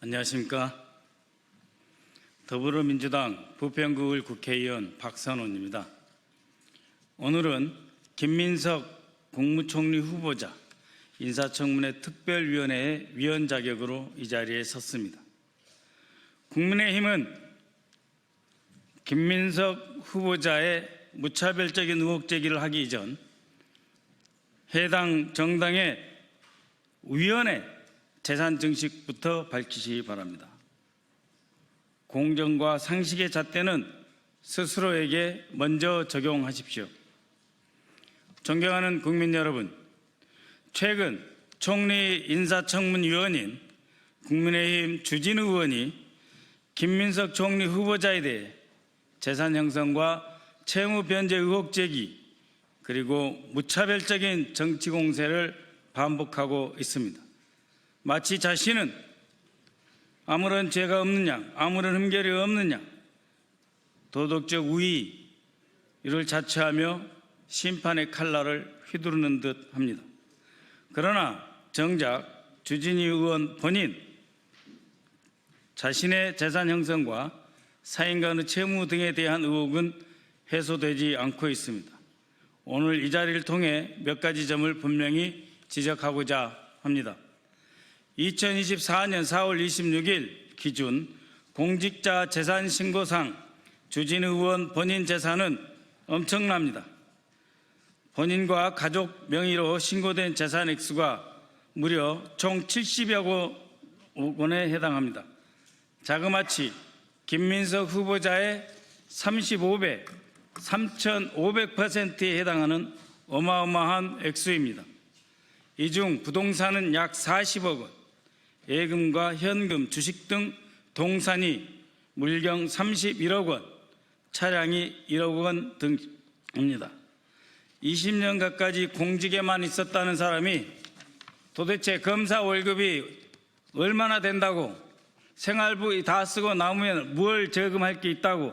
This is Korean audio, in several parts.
안녕하십니까. 더불어민주당 부평구을 국회의원 박선원입니다. 오늘은 김민석 국무총리 후보자 인사청문회 특별위원회의 위원 자격으로 이 자리에 섰습니다. 국민의힘은 김민석 후보자의 무차별적인 의혹 제기를 하기 이전 해당 정당의 위원회 재산 증식부터 밝히시기 바랍니다. 공정과 상식의 잣대는 스스로에게 먼저 적용하십시오. 존경하는 국민 여러분, 최근 총리 인사청문위원인 국민의힘 주진우 의원이 김민석 총리 후보자에 대해 재산 형성과 채무 변제 의혹 제기 그리고 무차별적인 정치 공세를 반복하고 있습니다. 마치 자신은 아무런 죄가 없는 양, 아무런 흠결이 없는 양, 도덕적 우위를 자처하며 심판의 칼날을 휘두르는 듯 합니다. 그러나 정작 주진우 의원 본인 자신의 재산 형성과 사인 간의 채무 등에 대한 의혹은 해소되지 않고 있습니다. 오늘 이 자리를 통해 몇 가지 점을 분명히 지적하고자 합니다. 2024년 4월 26일 기준 공직자 재산 신고상 주진우 의원 본인 재산은 엄청납니다. 본인과 가족 명의로 신고된 재산 액수가 무려 총 70여 원에 해당합니다. 자그마치 김민석 후보자의 35배, 3,500%에 해당하는 어마어마한 액수입니다. 이 중 부동산은 약 40억 원, 예금과 현금, 주식 등 동산이 물경 31억 원, 차량이 1억 원 등입니다. 20년 가까이 공직에만 있었다는 사람이 도대체 검사 월급이 얼마나 된다고 생활비 다 쓰고 남으면 뭘 저금할 게 있다고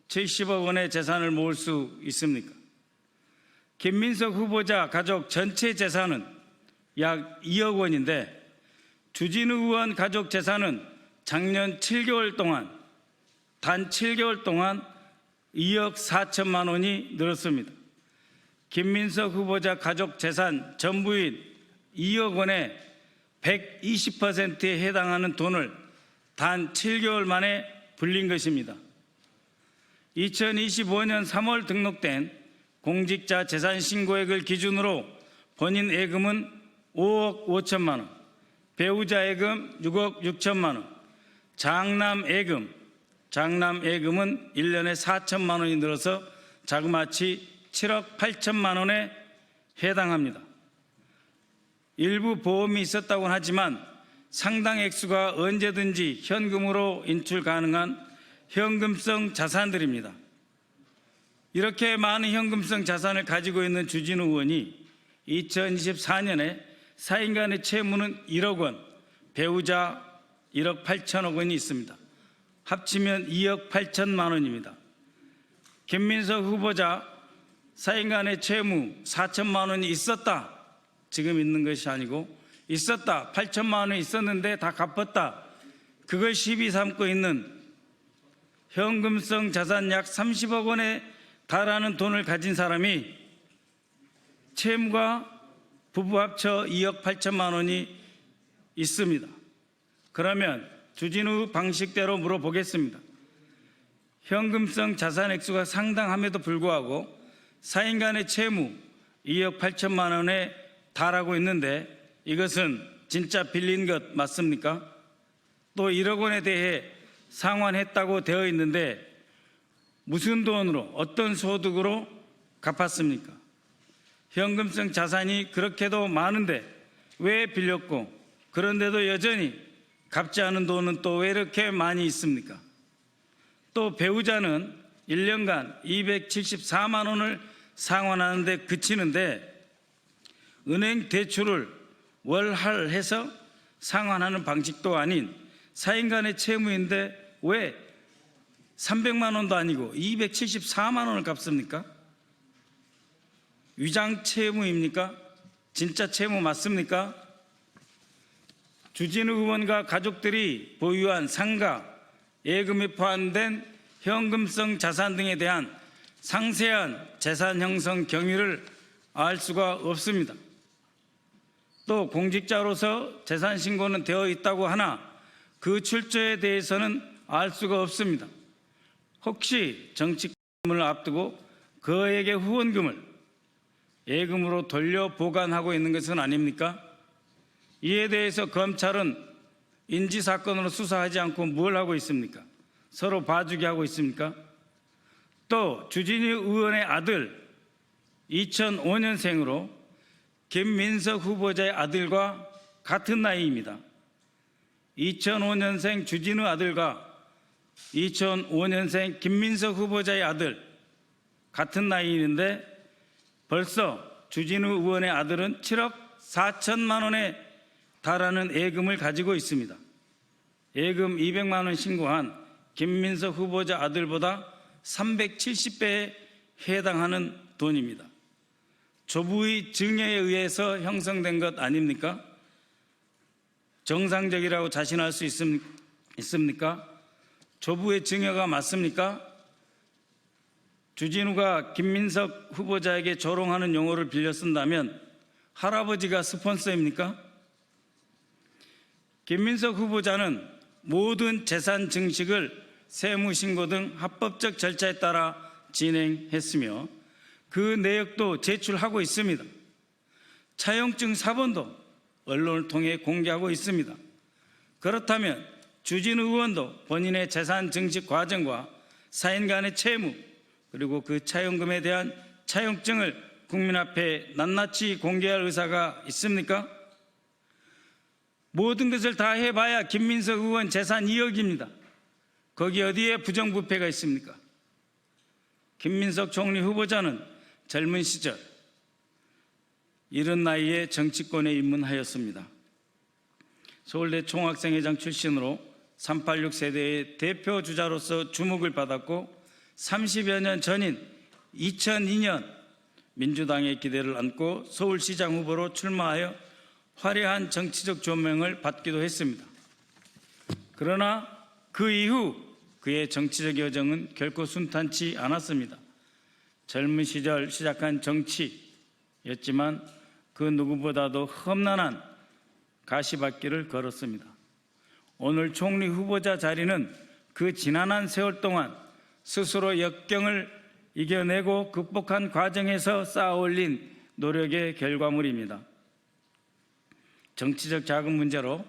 70억 원의 재산을 모을 수 있습니까? 김민석 후보자 가족 전체 재산은 약 2억 원인데 주진우 의원 가족 재산은 작년 7개월 동안 단 7개월 동안 2억 4천만 원이 늘었습니다. 김민석 후보자 가족 재산 전부인 2억 원의 120%에 해당하는 돈을 단 7개월 만에 불린 것입니다. 2025년 3월 등록된 공직자 재산 신고액을 기준으로 본인 예금은 5억 5천만 원, 배우자 예금 6억 6천만 원, 장남 예금은 1년에 4천만 원이 늘어서 자그마치 7억 8천만 원에 해당합니다. 일부 보험이 있었다고는 하지만 상당 액수가 언제든지 현금으로 인출 가능한 현금성 자산들입니다. 이렇게 많은 현금성 자산을 가지고 있는 주진우 의원이 2024년에 사인 간의 채무는 1억 원, 배우자 1억 8천억 원이 있습니다. 합치면 2억 8천만 원입니다. 김민석 후보자 사인 간의 채무 4천만 원이 있었다. 지금 있는 것이 아니고 있었다. 8천만 원이 있었는데 다 갚았다. 그걸 시비 삼고 있는 현금성 자산 약 30억 원에 달하는 돈을 가진 사람이 채무가 부부 합쳐 2억 8천만 원이 있습니다. 그러면 주진우 방식대로 물어보겠습니다. 현금성 자산 액수가 상당함에도 불구하고 사인 간의 채무 2억 8천만 원에 달하고 있는데 이것은 진짜 빌린 것 맞습니까? 또 1억 원에 대해 상환했다고 되어 있는데 무슨 돈으로 어떤 소득으로 갚았습니까? 현금성 자산이 그렇게도 많은데 왜 빌렸고 그런데도 여전히 갚지 않은 돈은 또 왜 이렇게 많이 있습니까? 또 배우자는 1년간 274만 원을 상환하는 데 그치는데 은행 대출을 월할해서 상환하는 방식도 아닌 사인 간의 채무인데 왜 300만 원도 아니고 274만 원을 갚습니까? 위장 채무입니까? 진짜 채무 맞습니까? 주진우 의원과 가족들이 보유한 상가, 예금에 포함된 현금성 자산 등에 대한 상세한 재산 형성 경위를 알 수가 없습니다. 또 공직자로서 재산 신고는 되어 있다고 하나 그 출처에 대해서는 알 수가 없습니다. 혹시 정치권을 앞두고 그에게 후원금을 예금으로 돌려 보관하고 있는 것은 아닙니까? 이에 대해서 검찰은 인지사건으로 수사하지 않고 뭘 하고 있습니까? 서로 봐주기 하고 있습니까? 또 주진우 의원의 아들 2005년생으로 김민석 후보자의 아들과 같은 나이입니다. 2005년생 주진우 아들과 2005년생 김민석 후보자의 아들 같은 나이인데 벌써 주진우 의원의 아들은 7억 4천만 원에 달하는 예금을 가지고 있습니다. 예금 200만 원 신고한 김민석 후보자 아들보다 370배에 해당하는 돈입니다. 조부의 증여에 의해서 형성된 것 아닙니까? 정상적이라고 자신할 수 있습니까? 조부의 증여가 맞습니까? 주진우가 김민석 후보자에게 조롱하는 용어를 빌려 쓴다면 할아버지가 스폰서입니까? 김민석 후보자는 모든 재산 증식을 세무신고 등 합법적 절차에 따라 진행했으며 그 내역도 제출하고 있습니다. 차용증 사본도 언론을 통해 공개하고 있습니다. 그렇다면 주진우 의원도 본인의 재산 증식 과정과 사인 간의 채무 그리고 그 차용금에 대한 차용증을 국민 앞에 낱낱이 공개할 의사가 있습니까? 모든 것을 다 해봐야 김민석 의원 재산 2억입니다. 거기 어디에 부정부패가 있습니까? 김민석 총리 후보자는 젊은 시절 이른 나이에 정치권에 입문하였습니다. 서울대 총학생회장 출신으로 386 세대의 대표 주자로서 주목을 받았고 30여 년 전인 2002년 민주당의 기대를 안고 서울시장 후보로 출마하여 화려한 정치적 조명을 받기도 했습니다. 그러나 그 이후 그의 정치적 여정은 결코 순탄치 않았습니다. 젊은 시절 시작한 정치였지만 그 누구보다도 험난한 가시밭길을 걸었습니다. 오늘 총리 후보자 자리는 그 지난한 세월 동안 스스로 역경을 이겨내고 극복한 과정에서 쌓아올린 노력의 결과물입니다. 정치적 자금 문제로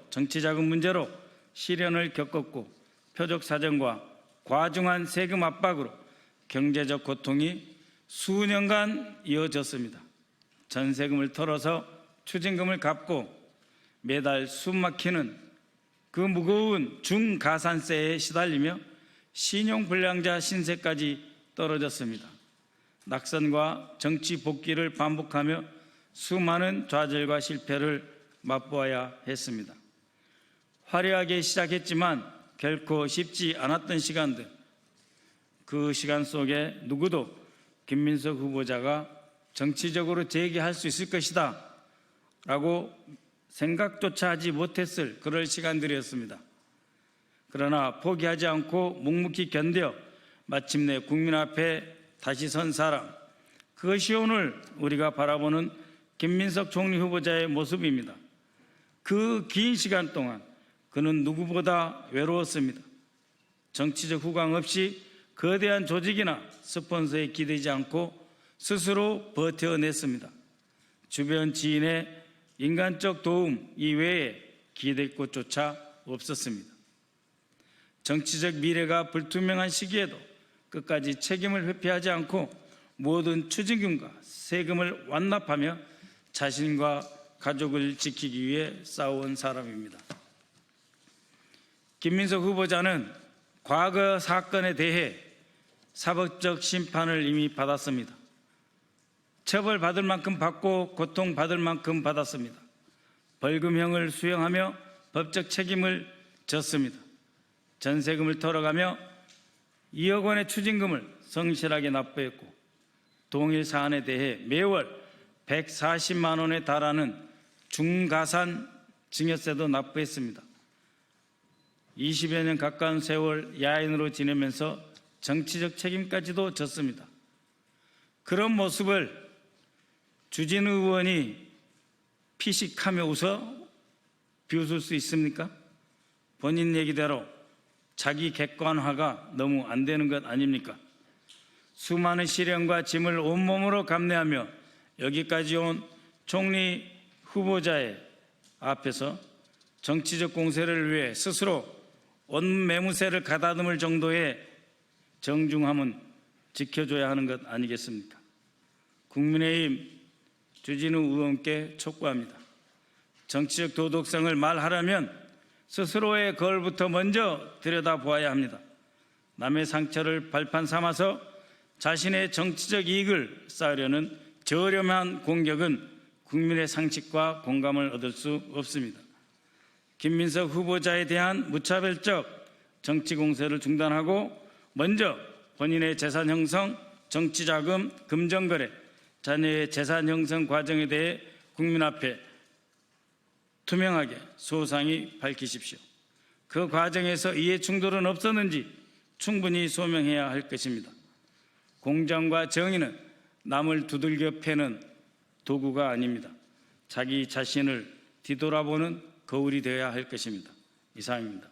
시련을 겪었고 표적 사정과 과중한 세금 압박으로 경제적 고통이 수년간 이어졌습니다. 전세금을 털어서 추징금을 갚고 매달 숨막히는 그 무거운 중가산세에 시달리며 신용불량자 신세까지 떨어졌습니다. 낙선과 정치 복귀를 반복하며 수많은 좌절과 실패를 맛보아야 했습니다. 화려하게 시작했지만 결코 쉽지 않았던 시간들, 그 시간 속에 누구도 김민석 후보자가 정치적으로 재기할 수 있을 것이다 라고 생각조차 하지 못했을 그럴 시간들이었습니다. 그러나 포기하지 않고 묵묵히 견뎌 마침내 국민 앞에 다시 선 사람, 그것이 오늘 우리가 바라보는 김민석 총리 후보자의 모습입니다. 그 긴 시간 동안 그는 누구보다 외로웠습니다. 정치적 후광 없이 거대한 조직이나 스폰서에 기대지 않고 스스로 버텨냈습니다. 주변 지인의 인간적 도움 이외에 기댈 곳조차 없었습니다. 정치적 미래가 불투명한 시기에도 끝까지 책임을 회피하지 않고 모든 추징금과 세금을 완납하며 자신과 가족을 지키기 위해 싸워온 사람입니다. 김민석 후보자는 과거 사건에 대해 사법적 심판을 이미 받았습니다. 처벌받을 만큼 받고 고통받을 만큼 받았습니다. 벌금형을 수용하며 법적 책임을 졌습니다. 전세금을 털어가며 2억 원의 추징금을 성실하게 납부했고 동일 사안에 대해 매월 140만 원에 달하는 중가산 증여세도 납부했습니다. 20여 년 가까운 세월 야인으로 지내면서 정치적 책임까지도 졌습니다. 그런 모습을 주진우 의원이 피식하며 웃어 비웃을 수 있습니까? 본인 얘기대로 자기 객관화가 너무 안 되는 것 아닙니까? 수많은 시련과 짐을 온몸으로 감내하며 여기까지 온 총리 후보자의 앞에서 정치적 공세를 위해 스스로 온매무새를 가다듬을 정도의 정중함은 지켜줘야 하는 것 아니겠습니까? 국민의힘 주진우 의원께 촉구합니다. 정치적 도덕성을 말하려면 스스로의 거울부터 먼저 들여다보아야 합니다. 남의 상처를 발판 삼아서 자신의 정치적 이익을 쌓으려는 저렴한 공격은 국민의 상식과 공감을 얻을 수 없습니다. 김민석 후보자에 대한 무차별적 정치 공세를 중단하고 먼저 본인의 재산 형성, 정치자금, 금전거래, 자녀의 재산 형성 과정에 대해 국민 앞에 투명하게 소상히 밝히십시오. 그 과정에서 이해 충돌은 없었는지 충분히 소명해야 할 것입니다. 공정과 정의는 남을 두들겨 패는 도구가 아닙니다. 자기 자신을 뒤돌아보는 거울이 되어야 할 것입니다. 이상입니다.